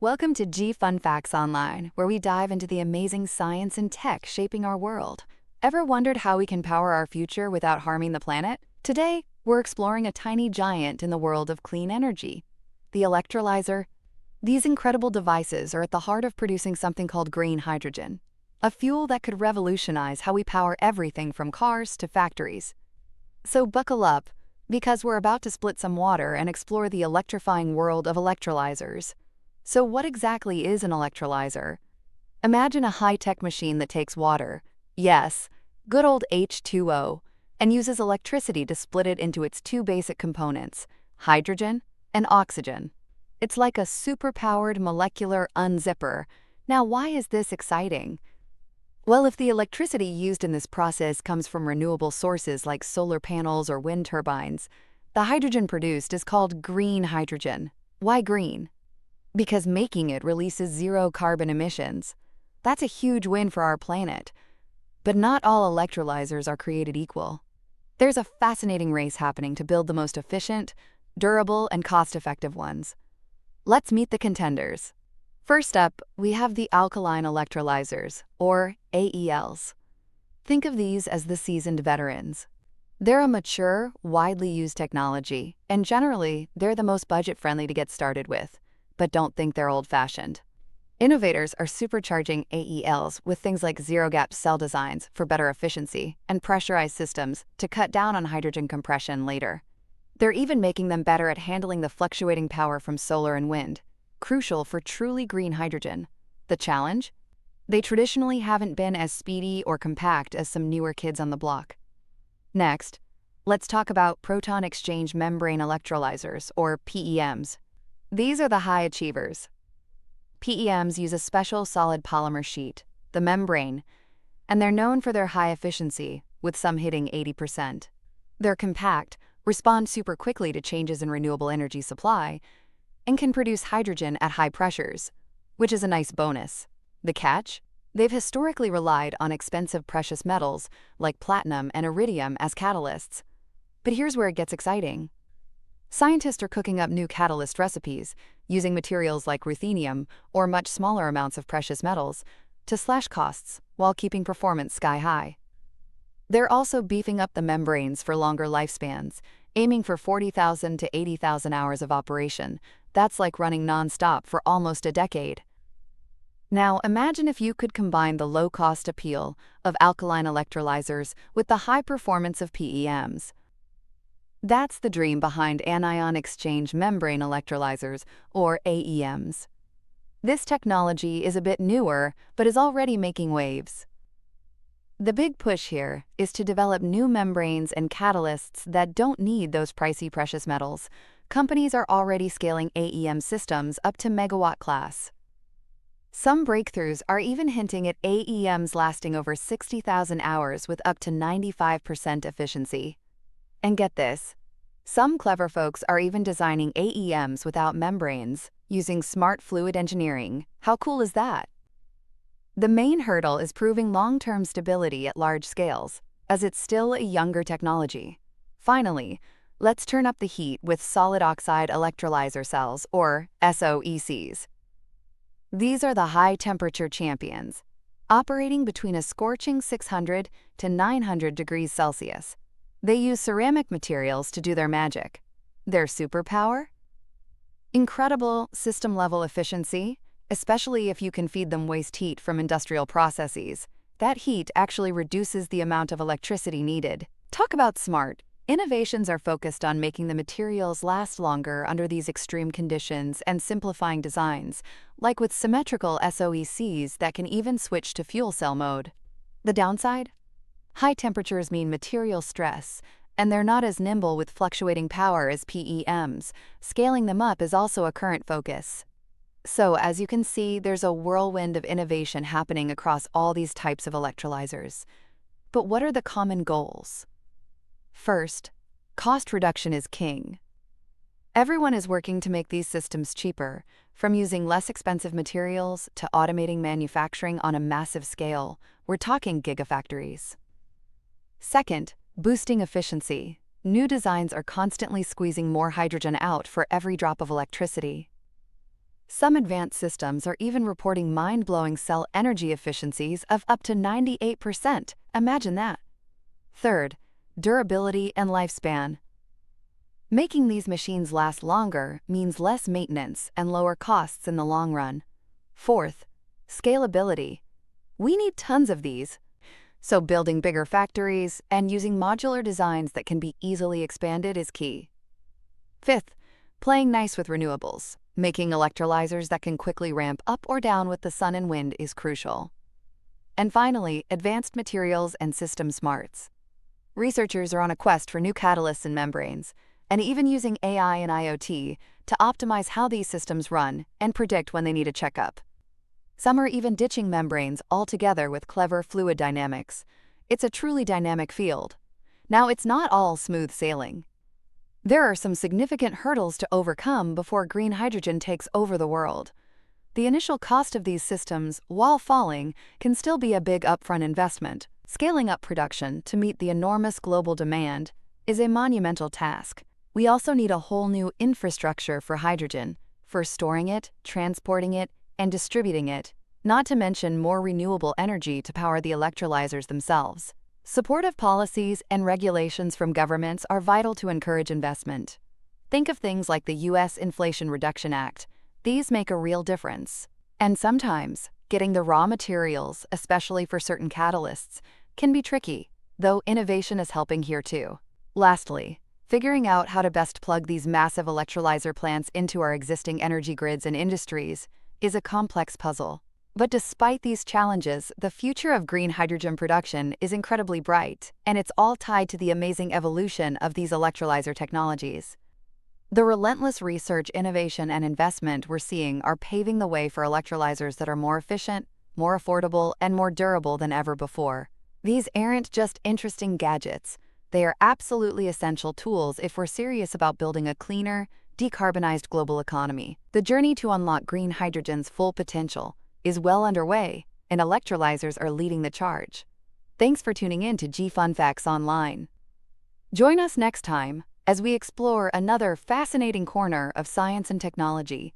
Welcome to G Fun Facts Online, where we dive into the amazing science and tech shaping our world. Ever wondered how we can power our future without harming the planet? Today, we're exploring a tiny giant in the world of clean energy, the electrolyzer. These incredible devices are at the heart of producing something called green hydrogen, a fuel that could revolutionize how we power everything from cars to factories. So buckle up, because we're about to split some water and explore the electrifying world of electrolyzers. So what exactly is an electrolyzer? Imagine a high-tech machine that takes water, yes, good old H2O, and uses electricity to split it into its two basic components, hydrogen and oxygen. It's like a super-powered molecular unzipper. Now, why is this exciting? Well, if the electricity used in this process comes from renewable sources like solar panels or wind turbines, the hydrogen produced is called green hydrogen. Why green? Because making it releases zero carbon emissions. That's a huge win for our planet. But not all electrolyzers are created equal. There's a fascinating race happening to build the most efficient, durable, and cost-effective ones. Let's meet the contenders. First up, we have the alkaline electrolyzers, or AELs. Think of these as the seasoned veterans. They're a mature, widely used technology, and generally, they're the most budget-friendly to get started with. But don't think they're old-fashioned. Innovators are supercharging AELs with things like zero-gap cell designs for better efficiency and pressurized systems to cut down on hydrogen compression later. They're even making them better at handling the fluctuating power from solar and wind, crucial for truly green hydrogen. The challenge? They traditionally haven't been as speedy or compact as some newer kids on the block. Next, let's talk about proton exchange membrane electrolyzers, or PEMs. These are the high achievers. PEMs use a special solid polymer sheet, the membrane, and they're known for their high efficiency, with some hitting 80%. They're compact, respond super quickly to changes in renewable energy supply, and can produce hydrogen at high pressures, which is a nice bonus. The catch? They've historically relied on expensive precious metals like platinum and iridium as catalysts. But here's where it gets exciting. Scientists are cooking up new catalyst recipes, using materials like ruthenium or much smaller amounts of precious metals to slash costs while keeping performance sky high. They're also beefing up the membranes for longer lifespans, aiming for 40,000 to 80,000 hours of operation. That's like running non-stop for almost a decade. Now, imagine if you could combine the low-cost appeal of alkaline electrolyzers with the high performance of PEMs. That's the dream behind anion exchange membrane electrolyzers, or AEMs. This technology is a bit newer, but is already making waves. The big push here is to develop new membranes and catalysts that don't need those pricey precious metals. Companies are already scaling AEM systems up to megawatt class. Some breakthroughs are even hinting at AEMs lasting over 60,000 hours with up to 95% efficiency. And get this, some clever folks are even designing AEMs without membranes, using smart fluid engineering. How cool is that? The main hurdle is proving long-term stability at large scales, as it's still a younger technology. Finally, let's turn up the heat with solid oxide electrolyzer cells, or SOECs. These are the high-temperature champions, operating between a scorching 600 to 900 degrees Celsius. They use ceramic materials to do their magic. Their superpower? Incredible system-level efficiency, especially if you can feed them waste heat from industrial processes. That heat actually reduces the amount of electricity needed. Talk about smart. Innovations are focused on making the materials last longer under these extreme conditions and simplifying designs, like with symmetrical SOECs that can even switch to fuel cell mode. The downside? High temperatures mean material stress, and they're not as nimble with fluctuating power as PEMs. Scaling them up is also a current focus. So, as you can see, there's a whirlwind of innovation happening across all these types of electrolyzers. But what are the common goals? First, cost reduction is king. Everyone is working to make these systems cheaper, from using less expensive materials to automating manufacturing on a massive scale. We're talking gigafactories. Second, boosting efficiency. New designs are constantly squeezing more hydrogen out for every drop of electricity. Some advanced systems are even reporting mind-blowing cell energy efficiencies of up to 98%. Imagine that. Third, durability and lifespan. Making these machines last longer means less maintenance and lower costs in the long run. Fourth, scalability. We need tons of these, so building bigger factories and using modular designs that can be easily expanded is key. Fifth, playing nice with renewables. Making electrolyzers that can quickly ramp up or down with the sun and wind is crucial. And finally, advanced materials and system smarts. Researchers are on a quest for new catalysts and membranes, and even using AI and IoT to optimize how these systems run and predict when they need a checkup. Some are even ditching membranes altogether with clever fluid dynamics. It's a truly dynamic field. Now, it's not all smooth sailing. There are some significant hurdles to overcome before green hydrogen takes over the world. The initial cost of these systems, while falling, can still be a big upfront investment. Scaling up production to meet the enormous global demand is a monumental task. We also need a whole new infrastructure for hydrogen, for storing it, transporting it, and distributing it, not to mention more renewable energy to power the electrolyzers themselves. Supportive policies and regulations from governments are vital to encourage investment. Think of things like the U.S. Inflation Reduction Act. These make a real difference. And sometimes, getting the raw materials, especially for certain catalysts, can be tricky, though innovation is helping here too. Lastly, figuring out how to best plug these massive electrolyzer plants into our existing energy grids and industries is a complex puzzle. But despite these challenges, the future of green hydrogen production is incredibly bright, and it's all tied to the amazing evolution of these electrolyzer technologies. The relentless research, innovation, and investment we're seeing are paving the way for electrolyzers that are more efficient, more affordable, and more durable than ever before. These aren't just interesting gadgets. They are absolutely essential tools if we're serious about building a cleaner, decarbonized global economy. The journey to unlock green hydrogen's full potential is well underway, and electrolyzers are leading the charge. Thanks for tuning in to G Fun Facts Online. Join us next time as we explore another fascinating corner of science and technology.